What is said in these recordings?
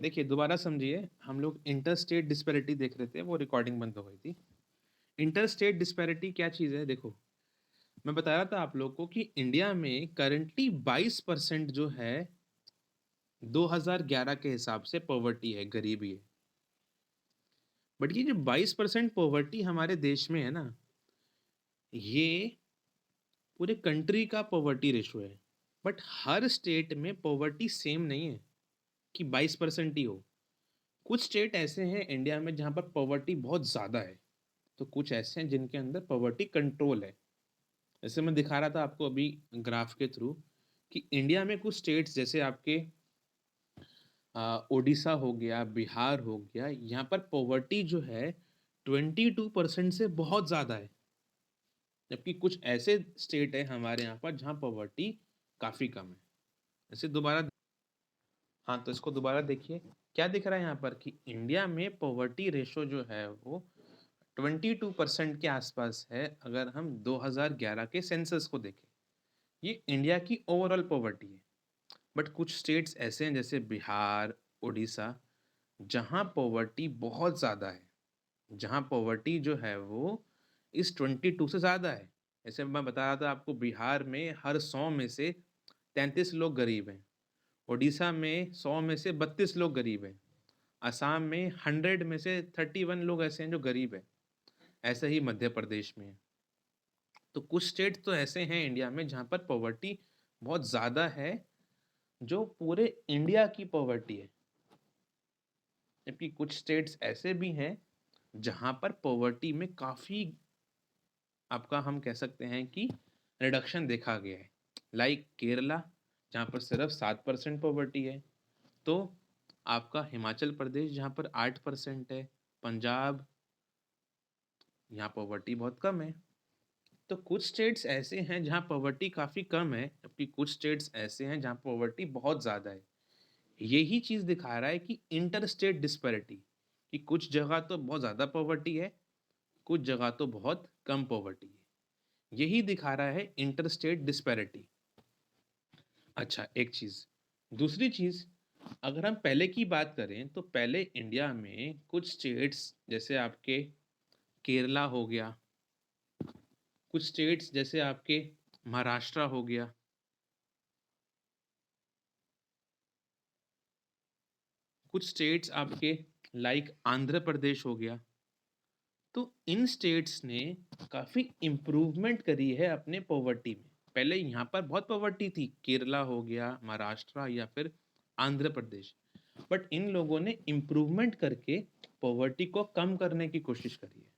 देखिए, दोबारा समझिए, हम लोग इंटर स्टेट डिस्पैरिटी देख रहे थे, वो रिकॉर्डिंग बंद हो गई थी। इंटर स्टेट डिस्पैरिटी क्या चीज़ है? देखो, मैं बता रहा था आप लोग को कि इंडिया में करंटली 22% जो है, 2011 के हिसाब से पॉवर्टी है, गरीबी है। बट ये जो 22% पॉवर्टी हमारे देश में है ना, ये पूरे कंट्री का पॉवर्टी रेशियो है। बट हर स्टेट में पॉवर्टी सेम नहीं है कि 22% ही हो। कुछ स्टेट ऐसे हैं इंडिया में जहाँ पर पॉवर्टी बहुत ज़्यादा है, तो कुछ ऐसे हैं जिनके अंदर पॉवर्टी कंट्रोल है। जैसे मैं दिखा रहा था आपको अभी ग्राफ के थ्रू कि इंडिया में कुछ स्टेट्स जैसे आपके ओडिशा हो गया, बिहार हो गया, यहाँ पर पॉवर्टी जो है 22% से बहुत ज़्यादा है। जबकि कुछ ऐसे स्टेट है हमारे यहाँ पर जहाँ पॉवर्टी काफ़ी कम है। ऐसे दोबारा, हाँ, तो इसको दोबारा देखिए, क्या दिख रहा है यहाँ पर कि इंडिया में पॉवर्टी रेशो जो है वो 22% के आसपास है अगर हम 2011 के सेंसस को देखें। ये इंडिया की ओवरऑल पॉवर्टी है। बट कुछ स्टेट्स ऐसे हैं जैसे बिहार, उड़ीसा, जहाँ पॉवर्टी बहुत ज़्यादा है, जहाँ पॉवर्टी जो है वो इस 22 से ज़्यादा है। जैसे मैं बता रहा था आपको, बिहार में हर 100 में से 33 लोग गरीब हैं, उड़ीसा में 100 में से 32 लोग गरीब हैं, असम में 100 में से 31 लोग ऐसे हैं जो गरीब हैं, ऐसे ही मध्य प्रदेश में है। तो कुछ स्टेट तो ऐसे हैं इंडिया में जहाँ पर पॉवर्टी बहुत ज़्यादा है, जो पूरे इंडिया की पॉवर्टी है। जबकि कुछ स्टेट्स ऐसे भी हैं जहाँ पर पॉवर्टी में काफ़ी, आपका हम कह सकते हैं कि रिडक्शन देखा गया है। लाइक केरला, जहाँ पर सिर्फ 7% पॉवर्टी है। तो आपका हिमाचल प्रदेश जहाँ पर 8% है, पंजाब, यहाँ पॉवर्टी बहुत कम है। तो कुछ स्टेट्स ऐसे हैं जहाँ पॉवर्टी काफ़ी कम है, जबकि कुछ स्टेट्स ऐसे हैं जहाँ पॉवर्टी बहुत ज़्यादा है। यही चीज़ दिखा रहा है कि इंटर स्टेट डिस्पैरिटी, कि कुछ जगह तो बहुत ज़्यादा पॉवर्टी है, कुछ जगह तो बहुत कम पॉवर्टी है। यही दिखा रहा है इंटर स्टेट डिस्पैरिटी। अच्छा, एक चीज़, दूसरी चीज़, अगर हम पहले की बात करें तो पहले इंडिया में कुछ स्टेट्स जैसे आपके केरला हो गया, कुछ स्टेट्स जैसे आपके महाराष्ट्र हो गया, कुछ स्टेट्स आपके लाइक आंध्र प्रदेश हो गया, तो इन स्टेट्स ने काफ़ी इम्प्रूवमेंट करी है अपने पॉवर्टी में। पहले यहाँ पर बहुत पॉवर्टी थी, केरला हो गया, महाराष्ट्र या फिर आंध्र प्रदेश। बट इन लोगों ने इम्प्रूवमेंट करके पॉवर्टी को कम करने की कोशिश करी है।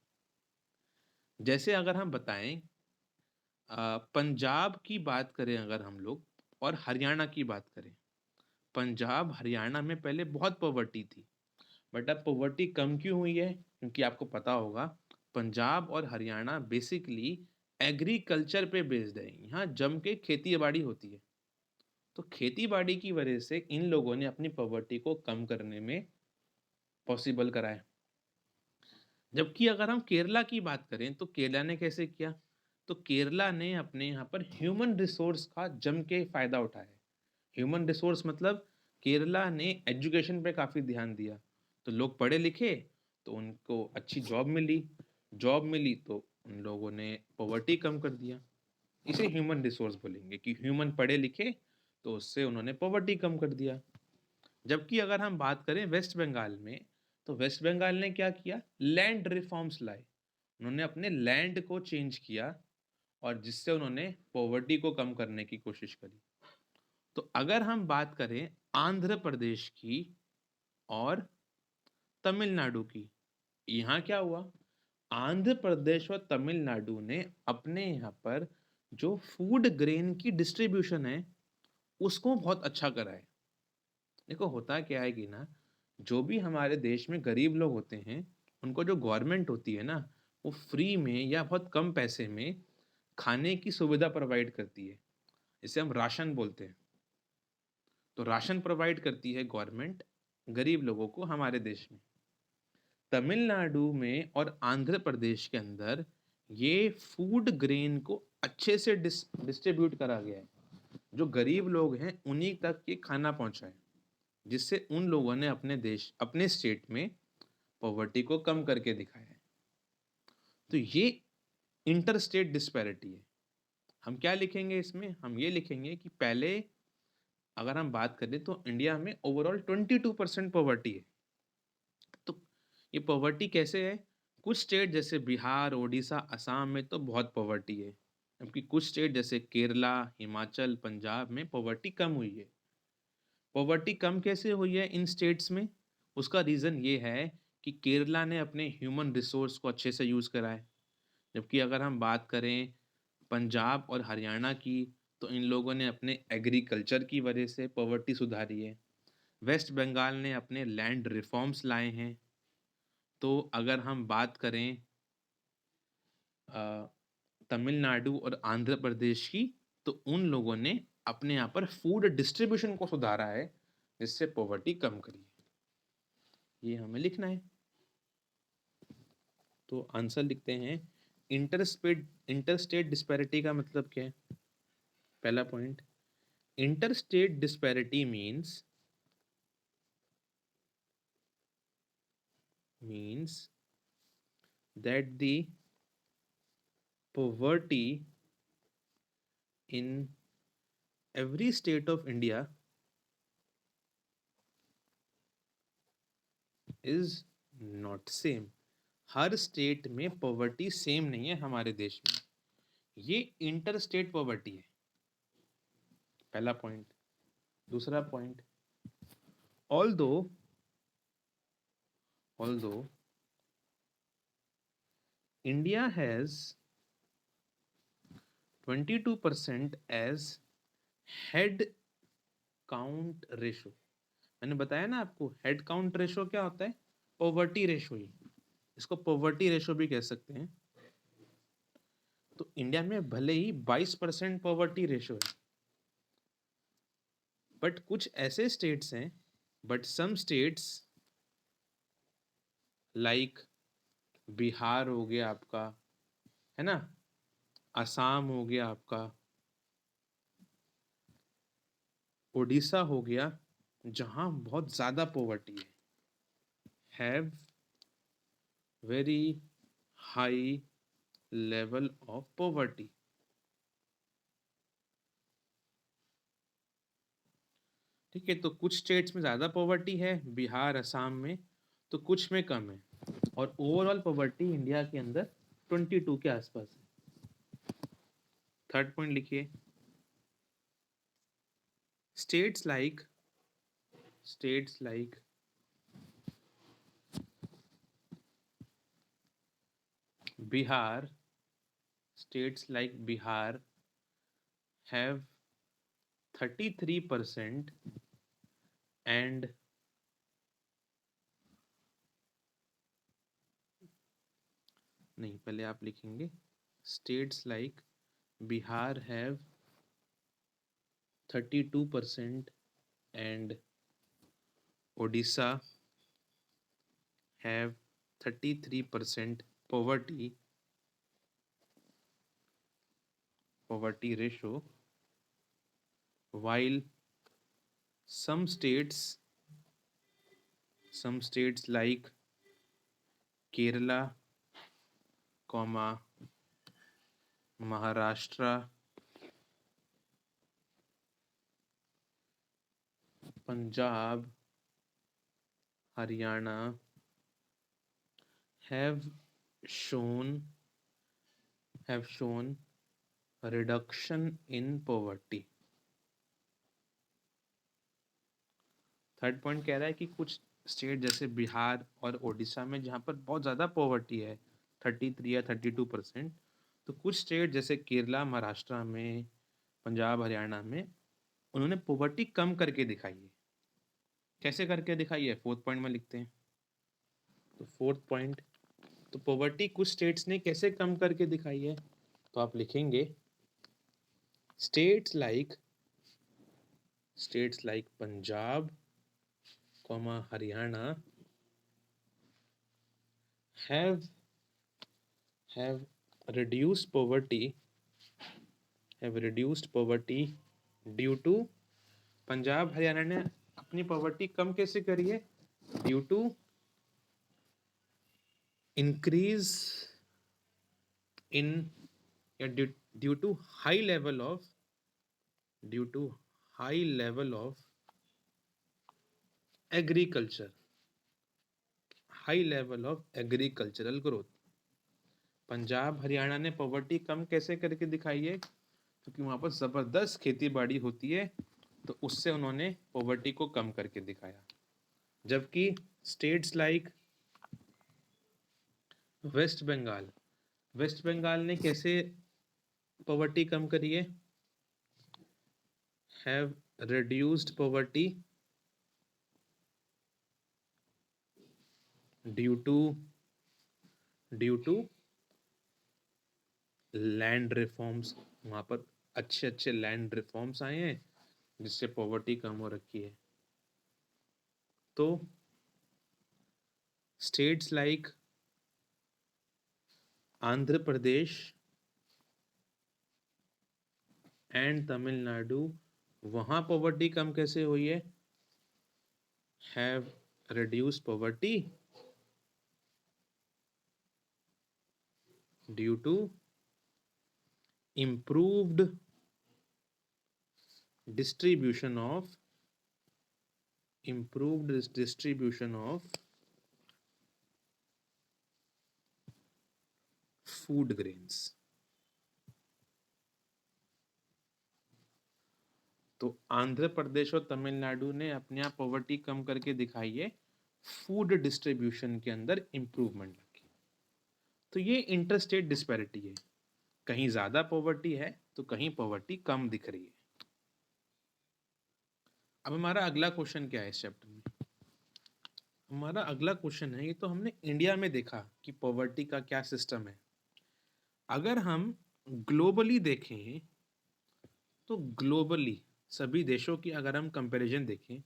जैसे अगर हम बताएं, पंजाब की बात करें अगर हम लोग, और हरियाणा की बात करें, पंजाब हरियाणा में पहले बहुत पॉवर्टी थी। बट अब पॉवर्टी कम क्यों हुई है? क्योंकि आपको पता होगा, पंजाब और हरियाणा बेसिकली एग्रीकल्चर पे बेस्ड है, यहाँ जम के खेती बाड़ी होती है। तो खेती बाड़ी की वजह से इन लोगों ने अपनी पॉवर्टी को कम करने में पॉसिबल करा है। जबकि अगर हम केरला की बात करें तो केरला ने कैसे किया? तो केरला ने अपने यहाँ पर ह्यूमन रिसोर्स का जम के फायदा उठाया है। ह्यूमन रिसोर्स मतलब केरला ने एजुकेशन पे काफ़ी ध्यान दिया, तो लोग पढ़े लिखे, तो उनको अच्छी जॉब मिली, जॉब मिली तो उन लोगों ने पॉवर्टी कम कर दिया। इसे ह्यूमन रिसोर्स बोलेंगे कि ह्यूमन पढ़े लिखे, तो उससे उन्होंने पॉवर्टी कम कर दिया। जबकि अगर हम बात करें वेस्ट बंगाल में, तो वेस्ट बंगाल ने क्या किया? लैंड रिफॉर्म्स लाए। उन्होंने अपने लैंड को चेंज किया, और जिससे उन्होंने पॉवर्टी को कम करने की कोशिश करी। तो अगर हम बात करें आंध्र प्रदेश की और तमिलनाडु की, यहाँ क्या हुआ? आंध्र प्रदेश और तमिलनाडु ने अपने यहाँ पर जो फूड ग्रेन की डिस्ट्रीब्यूशन है, उसको बहुत अच्छा करा है। देखो, होता क्या है कि ना, जो भी हमारे देश में गरीब लोग होते हैं, उनको जो गवर्नमेंट होती है ना, वो फ्री में या बहुत कम पैसे में खाने की सुविधा प्रोवाइड करती है। इसे हम राशन बोलते हैं। तो राशन प्रोवाइड करती है गवर्नमेंट गरीब लोगों को हमारे देश में। तमिलनाडु में और आंध्र प्रदेश के अंदर ये फूड ग्रेन को अच्छे से डिस्ट्रीब्यूट करा गया है। जो गरीब लोग हैं उन्हीं तक ये खाना पहुंचा है। जिससे उन लोगों ने अपने स्टेट में पॉवर्टी को कम करके दिखाया है। तो ये इंटर स्टेट डिस्पैरिटी है। हम क्या लिखेंगे इसमें? हम ये लिखेंगे कि पहले अगर हम बात करें तो इंडिया में ओवरऑल 22% पॉवर्टी है। तो ये पॉवर्टी कैसे है? कुछ स्टेट जैसे बिहार, ओडिशा, असम में तो बहुत पॉवर्टी है, जबकि कुछ स्टेट जैसे केरला, हिमाचल, पंजाब में पॉवर्टी कम हुई है। पॉवर्टी कम कैसे हुई है इन स्टेट्स में? उसका रीज़न ये है कि केरला ने अपने ह्यूमन रिसोर्स को अच्छे से यूज़ करा है, जबकि अगर हम बात करें पंजाब और हरियाणा की, तो इन लोगों ने अपने एग्रीकल्चर की वजह से पॉवर्टी सुधारी है। वेस्ट बंगाल ने अपने लैंड रिफॉर्म्स लाए हैं। तो अगर हम बात करें अ, तमिलनाडु और आंध्र प्रदेश की, तो उन लोगों ने अपने यहाँ पर फूड डिस्ट्रीब्यूशन को सुधारा है, जिससे पॉवर्टी कम करी है। ये हमें लिखना है। तो आंसर लिखते हैं। इंटरस्टेट डिस्पैरिटी का मतलब क्या है? पहला point, interstate disparity means that the poverty in every state of India is not same. Her state में पॉवर्टी सेम नहीं है हमारे देश में। ये इंटर स्टेट पॉवर्टी है, पहला पॉइंट। दूसरा point, although India has 22% as head count ratio, मैंने बताया ना आपको, हेड काउंट रेशो क्या होता है? पॉवर्टी रेशो ही, इसको पॉवर्टी रेशो भी कह सकते हैं। तो इंडिया में भले ही 22% पॉवर्टी रेशो है, बट कुछ ऐसे स्टेट्स हैं, but some states like Bihar हो गया आपका, है ना, असम हो गया आपका, उड़ीसा हो गया, जहाँ बहुत ज़्यादा पॉवर्टी है, have very high level of poverty. ठीक है, तो कुछ स्टेट्स में ज़्यादा पॉवर्टी है, बिहार, असम में, तो कुछ में कम है, और ओवरऑल पॉवर्टी इंडिया के अंदर 22 के आसपास है। थर्ड पॉइंट लिखिए, states like Bihar, states like Bihar have 33% and नहीं, पहले आप लिखेंगे states like Bihar have 32% and Odisha have 33% poverty ratio, while some states like Kerala, Maharashtra, Punjab, Haryana have shown a reduction in poverty. Third point कह रहा है कि कुछ स्टेट जैसे बिहार और ओडिशा में, जहाँ पर बहुत ज़्यादा पॉवर्टी है, 33 या 32%, तो कुछ स्टेट जैसे केरला, महाराष्ट्र में, पंजाब, हरियाणा में, उन्होंने पॉवर्टी कम करके दिखाई है। कैसे करके दिखाई है? फोर्थ पॉइंट में लिखते हैं। तो फोर्थ पॉइंट, तो पॉवर्टी कुछ स्टेट्स ने कैसे कम करके दिखाई है? तो आप लिखेंगे states like Punjab, Haryana have reduced poverty due to, Punjab Haryana ने अपनी पॉवर्टी कम कैसे करिए? ड्यू टू इंक्रीज इन या due to high level of agriculture, high level of agricultural growth. Punjab Haryana ने पॉवर्टी कम कैसे करके दिखाई है? क्योंकि वहां पर जबरदस्त खेती बाड़ी होती है, तो उससे उन्होंने पॉवर्टी को कम करके दिखाया। जबकि स्टेट्स लाइक वेस्ट बंगाल ने कैसे पॉवर्टी कम करी है? Have reduced poverty due to land reforms. वहां पर अच्छे अच्छे लैंड रिफॉर्म्स आए हैं जिससे पॉवर्टी कम हो रखी है। तो states like Andhra Pradesh and Tamil Nadu, वहां पॉवर्टी कम कैसे हुई है? Have reduced poverty due to improved distribution of food grains। तो आंध्र प्रदेश और तमिलनाडु ने अपने आप पॉवर्टी कम करके दिखाई है, फूड डिस्ट्रीब्यूशन के अंदर इंप्रूवमेंट रखी। तो ये इंटरस्टेट डिस्पैरिटी है, कहीं ज्यादा पॉवर्टी है तो कहीं पॉवर्टी कम दिख रही है। अब हमारा अगला क्वेश्चन क्या है इस चैप्टर में? हमारा अगला क्वेश्चन है, ये तो हमने इंडिया में देखा कि पॉवर्टी का क्या सिस्टम है। अगर हम ग्लोबली देखें तो ग्लोबली सभी देशों की अगर हम कंपैरिजन देखें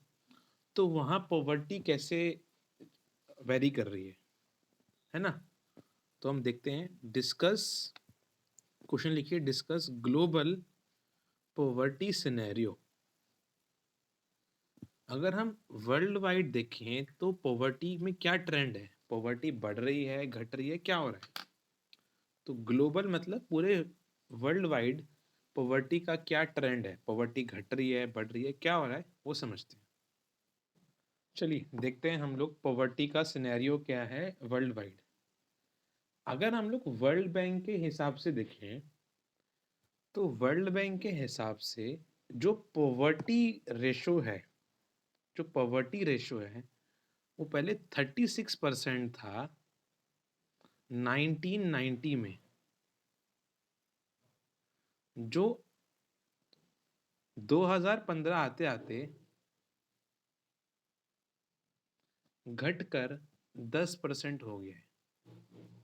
तो वहाँ पॉवर्टी कैसे वेरी कर रही है ना? तो हम देखते हैं, डिस्कस, क्वेश्चन लिखिए, डिस्कस ग्लोबल पॉवर्टी सिनेरियो। अगर हम वर्ल्ड वाइड देखें तो पॉवर्टी में क्या ट्रेंड है? पॉवर्टी बढ़ रही है, घट रही है, क्या हो रहा है? तो ग्लोबल मतलब पूरे वर्ल्ड वाइड पॉवर्टी का क्या ट्रेंड है? पॉवर्टी घट रही है, बढ़ रही है, क्या हो रहा है, वो समझते हैं। चलिए देखते हैं हम लोग पॉवर्टी का सिनेरियो क्या है वर्ल्ड वाइड। अगर हम लोग वर्ल्ड बैंक के हिसाब से देखें तो वर्ल्ड बैंक के हिसाब से जो पॉवर्टी रेशो है, वो पहले 36% था 1990 में, जो 2015 आते आते घटकर 10% हो गया है।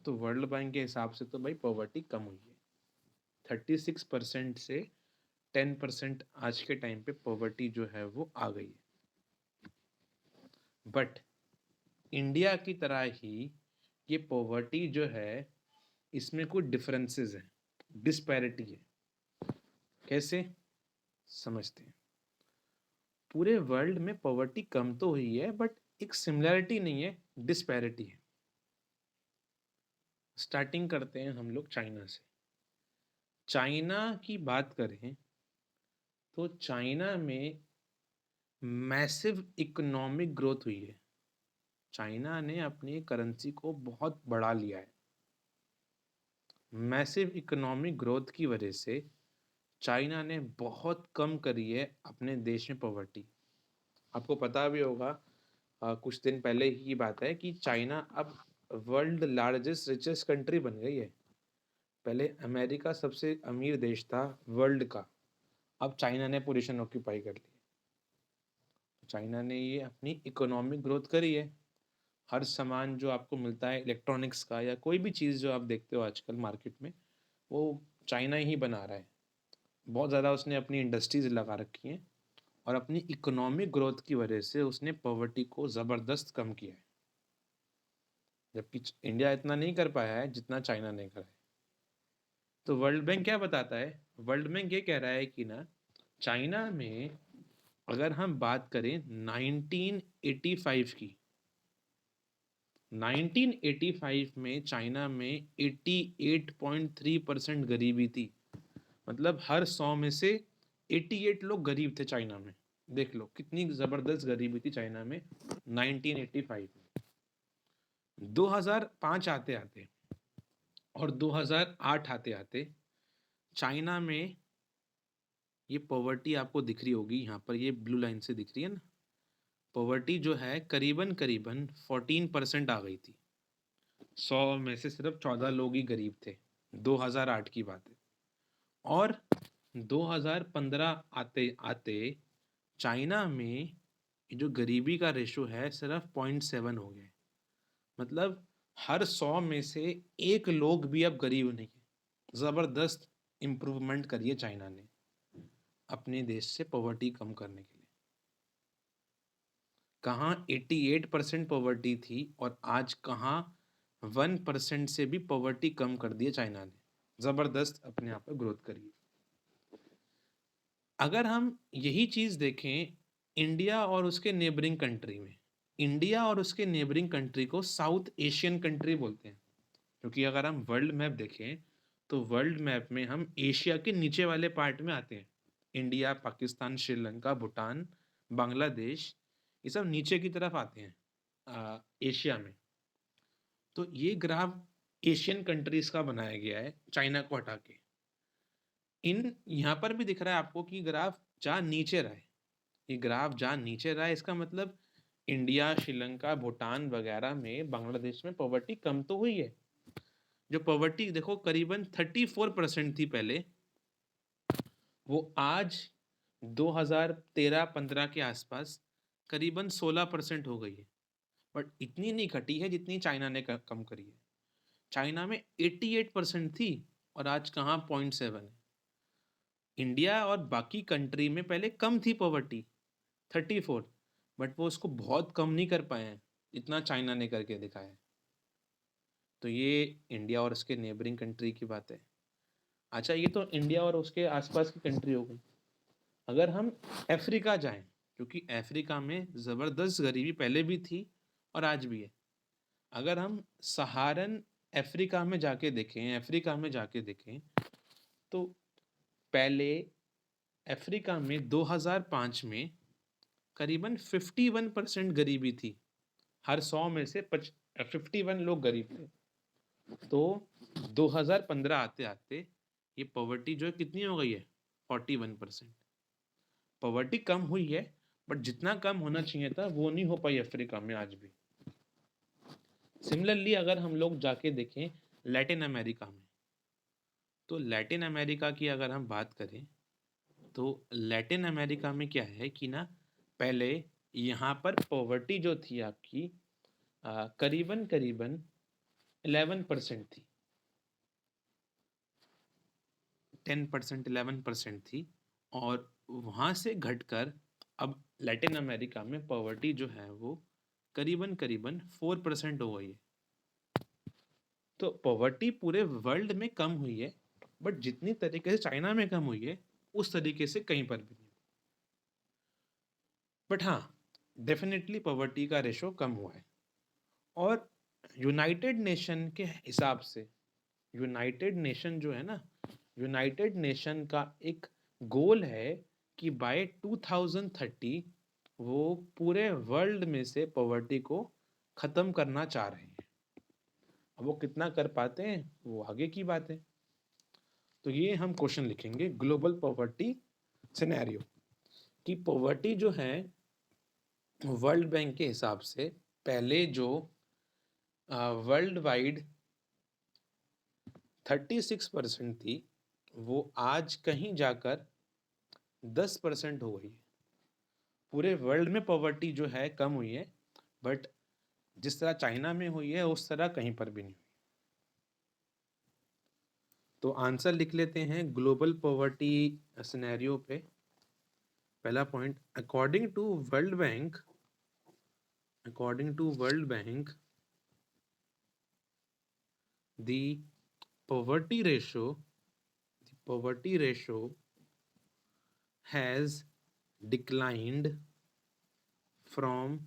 तो वर्ल्ड बैंक के हिसाब से तो भाई पॉवर्टी कम हुई है, 36% से 10% आज के टाइम पे पॉवर्टी जो है वो आ गई है। बट इंडिया की तरह ही ये पॉवर्टी जो है, इसमें कुछ डिफरेंसेस हैं, डिस्पैरिटी है। कैसे समझते हैं? पूरे वर्ल्ड में पॉवर्टी कम तो हुई है बट एक सिमिलैरिटी नहीं है, डिस्पैरिटी है। स्टार्टिंग करते हैं हम लोग चाइना से। चाइना की बात करें तो चाइना में मैसिव इकोनॉमिक ग्रोथ हुई है। चाइना ने अपनी करेंसी को बहुत बढ़ा लिया है। मैसिव इकोनॉमिक ग्रोथ की वजह से चाइना ने बहुत कम करी है अपने देश में पॉवर्टी। आपको पता भी होगा, कुछ दिन पहले ही की बात है कि चाइना अब वर्ल्ड लार्जेस्ट रिचेस्ट कंट्री बन गई है। पहले अमेरिका सबसे अमीर देश था वर्ल्ड का, अब चाइना ने पोजीशन ऑक्यूपाई कर ली। चाइना ने ये अपनी इकोनॉमिक ग्रोथ करी है। हर सामान जो आपको मिलता है इलेक्ट्रॉनिक्स का या कोई भी चीज़ जो आप देखते हो आजकल मार्केट में, वो चाइना ही बना रहा है। बहुत ज़्यादा उसने अपनी इंडस्ट्रीज लगा रखी हैं और अपनी इकोनॉमिक ग्रोथ की वजह से उसने पॉवर्टी को ज़बरदस्त कम किया है। जबकि इंडिया इतना नहीं कर पाया है जितना चाइना ने करा है। तो वर्ल्ड बैंक क्या बताता है? वर्ल्ड बैंक ये कह रहा है कि ना, चाइना में अगर हम बात करें 1985 की, 1985 में चाइना में 88.3% गरीबी थी। मतलब हर 100 में से 88 लोग गरीब थे चाइना में। देख लो कितनी जबरदस्त गरीबी थी चाइना में 1985 में। 2005 आते आते और 2008 आते आते चाइना में, ये पॉवर्टी आपको दिख रही होगी यहाँ पर, ये ब्लू लाइन से दिख रही है ना, पॉवर्टी जो है करीबन करीबन 14% आ गई थी। 100 में से सिर्फ 14 लोग ही गरीब थे। 2008 की बात है। और 2015 आते आते चाइना में जो गरीबी का रेशो है सिर्फ 0.7 हो गया। मतलब हर 100 में से एक लोग भी अब गरीब नहीं है। जबरदस्त इम्प्रूवमेंट करिए चाइना ने अपने देश से पॉवर्टी कम करने के लिए। कहाँ 88% पॉवर्टी थी और आज कहाँ 1% से भी पॉवर्टी कम कर दी है चाइना ने। जबरदस्त अपने आप पर ग्रोथ करिए। अगर हम यही चीज देखें इंडिया और उसके नेबरिंग कंट्री में, इंडिया और उसके नेबरिंग कंट्री को साउथ एशियन कंट्री बोलते हैं, क्योंकि अगर हम वर्ल्ड मैप देखें तो वर्ल्ड मैप में हम एशिया के नीचे वाले पार्ट में आते हैं। इंडिया, पाकिस्तान, श्रीलंका, भूटान, बांग्लादेश, ये सब नीचे की तरफ आते हैं एशिया में। तो ये ग्राफ एशियन कंट्रीज का बनाया गया है चाइना को हटा के। इन यहाँ पर भी दिख रहा है आपको कि ग्राफ जहाँ नीचे रहा है, ये ग्राफ जहाँ नीचे रहा है इसका मतलब इंडिया, श्रीलंका, भूटान वगैरह में, बांग्लादेश में पॉवर्टी कम तो हुई है। जो पॉवर्टी देखो करीबन 34% थी पहले, वो आज 2013-15 के आसपास करीबन 16% हो गई है। बट इतनी नहीं घटी है जितनी चाइना ने कम करी है। चाइना में 88% थी और आज कहाँ 0.7 है। इंडिया और बाकी कंट्री में पहले कम थी पॉवर्टी 34, बट वो उसको बहुत कम नहीं कर पाए हैं जितना चाइना ने करके दिखाया है। तो ये इंडिया और उसके नेबरिंग कंट्री की बात है। अच्छा, ये तो इंडिया और उसके आसपास की कंट्री हो गई। अगर हम अफ्रीका जाएं, क्योंकि अफ्रीका में ज़बरदस्त गरीबी पहले भी थी और आज भी है। अगर हम सहारन अफ्रीका में जाके देखें, अफ्रीका में जाके देखें तो पहले अफ्रीका में 2005 में करीबन 51% गरीबी थी। हर 100 में से 51 लोग गरीब थे। तो 2015 आते आते ये पॉवर्टी जो है कितनी हो गई है 41%। पॉवर्टी कम हुई है, बट जितना कम होना चाहिए था वो नहीं हो पाई अफ्रीका में आज भी। सिमिलरली अगर हम लोग जाके देखें लैटिन अमेरिका में, तो लैटिन अमेरिका की अगर हम बात करें तो लैटिन अमेरिका में क्या है कि ना, पहले यहाँ पर पॉवर्टी जो थी आपकी करीबन करीबन 11% थी, 10% 11% थी। और वहाँ से घटकर अब लैटिन अमेरिका में पॉवर्टी जो है वो करीबन करीबन 4% हो गई है। तो पॉवर्टी पूरे वर्ल्ड में कम हुई है, बट जितनी तरीके से चाइना में कम हुई है उस तरीके से कहीं पर भी नहीं। बट हाँ, डेफिनेटली पॉवर्टी का रेशो कम हुआ है। और यूनाइटेड नेशन के हिसाब से, यूनाइटेड नेशन जो है ना, यूनाइटेड नेशन का एक गोल है कि बाय 2030 वो पूरे वर्ल्ड में से पॉवर्टी को ख़त्म करना चाह रहे हैं। अब वो कितना कर पाते हैं वो आगे की बात है। तो ये हम क्वेश्चन लिखेंगे ग्लोबल पॉवर्टी सिनेरियो, कि पॉवर्टी जो है वर्ल्ड बैंक के हिसाब से पहले जो वर्ल्ड वाइड 36% थी वो आज कहीं जाकर 10% हो गई है। पूरे वर्ल्ड में पॉवर्टी जो है कम हुई है, बट जिस तरह चाइना में हुई है उस तरह कहीं पर भी नहीं हुई। तो आंसर लिख लेते हैं ग्लोबल पॉवर्टी सिनेरियो पे। पहला point, according to World Bank, according to World Bank the poverty ratio, the poverty ratio has declined from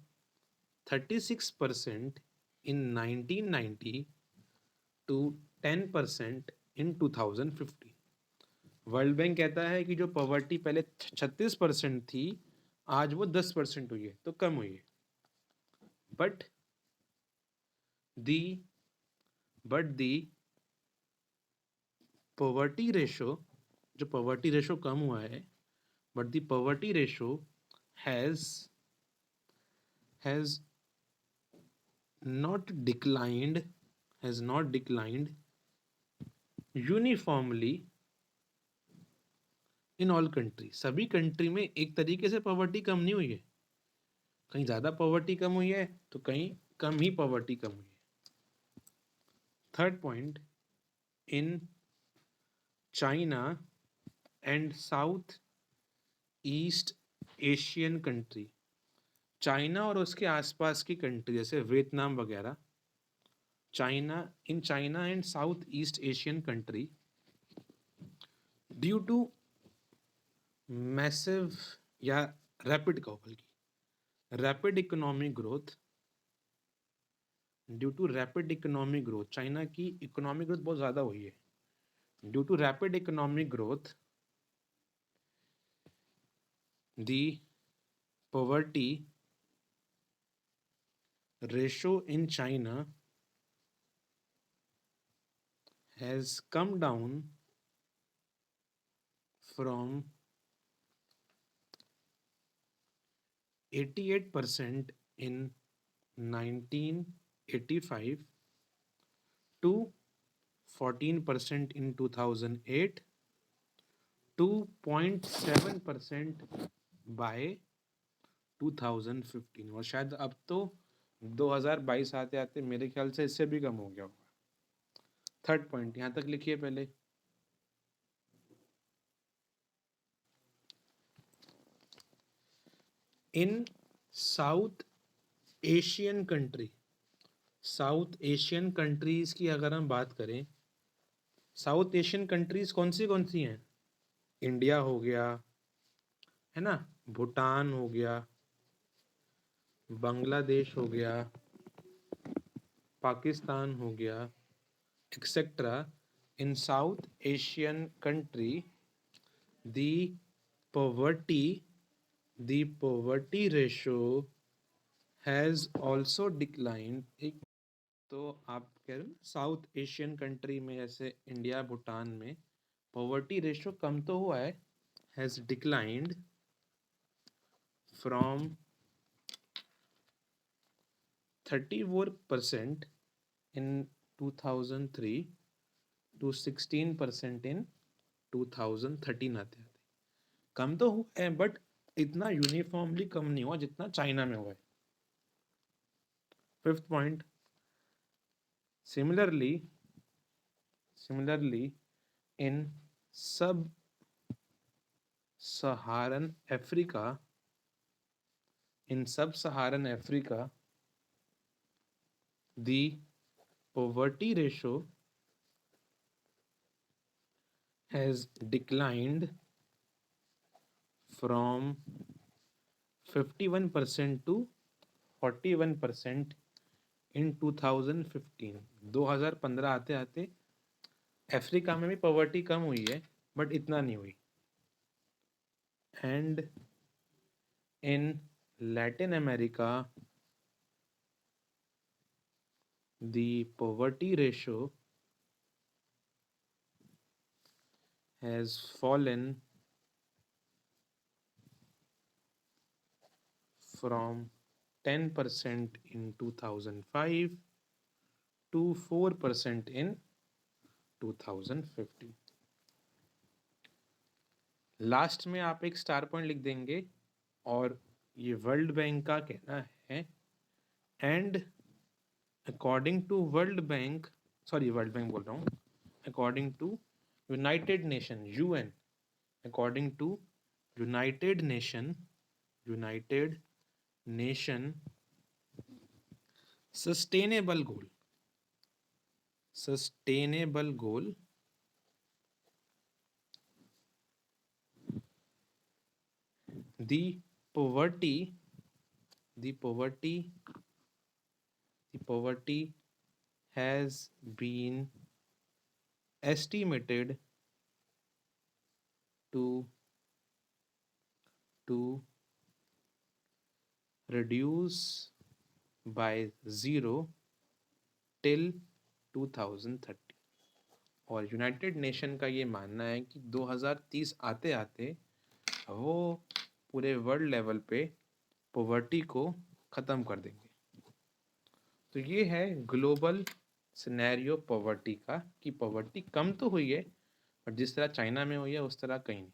36% in 1990 to 10% in 2015. World bank कहता है कि जो पॉवर्टी पहले 36% थी, आज वो 10% हुई है, तो कम हुई है. बट दी पॉवर्टी रेशो, जो पॉवर्टी रेशो कम हुआ है, but the poverty ratio has not declined uniformly in all country. सभी कंट्री में एक तरीके से पॉवर्टी कम नहीं हुई है. कहीं ज्यादा पॉवर्टी कम हुई है तो कहीं कम ही पॉवर्टी कम हुई है. Third point, in China and south east Asian country, China और उसके आसपास की कंट्री जैसे वियतनाम वगैरह, in China and Southeast Asian country, due to massive या rapid कहो बल्कि rapid economic growth, due to rapid economic growth, China की इकोनॉमिक ग्रोथ बहुत ज़्यादा हुई है. Due to rapid economic growth, the poverty ratio in China has come down from 88% in 1985 to 14% in 2008 to 0.7% by 2015. और शायद अब तो 2022 आते आते मेरे ख्याल से इससे भी कम हो गया होगा. थर्ड पॉइंट यहाँ तक लिखिए पहले. इन South Asian country, South Asian countries की अगर हम बात करें, साउथ एशियन कंट्रीज कौन सी हैं? इंडिया हो गया, है ना, भूटान हो गया, बांग्लादेश हो गया, पाकिस्तान हो गया, etcetera. In South Asian country the poverty ratio has also declined. तो आप कह रहे हो साउथ एशियन कंट्री में जैसे इंडिया भूटान में पॉवर्टी रेशो कम तो हुआ है, has declined from 34% in 2003 to 16% in 2013. आते आते कम तो हुआ है, बट इतना यूनिफॉर्मली कम नहीं हुआ जितना चाइना में हुआ है. Fifth point, similarly in sub-Saharan Africa, the poverty ratio has declined from 51% to 41% in 2015. 2015 आते आते अफ्रीका में भी पॉवर्टी कम हुई है, बट इतना नहीं हुई. And in Latin America the poverty ratio has fallen from 10% in 2005 to 4% in 2015. Last में आप एक स्टार पॉइंट लिख देंगे और ये वर्ल्ड बैंक का कहना है. And according to World Bank बोल रहा हूँ, according to United Nation UN, according to United Nation sustainable goal the poverty the poverty the poverty has been estimated to to reduce by zero till 2030। और United nation का ये मानना है कि 2030 आते आते वो पूरे वर्ल्ड लेवल पे पॉवर्टी को ख़त्म कर देंगे। तो ये है ग्लोबल सिनेरियो पॉवर्टी का, कि पॉवर्टी कम तो हुई है, पर जिस तरह चाइना में हुई है उस तरह कहीं नहीं।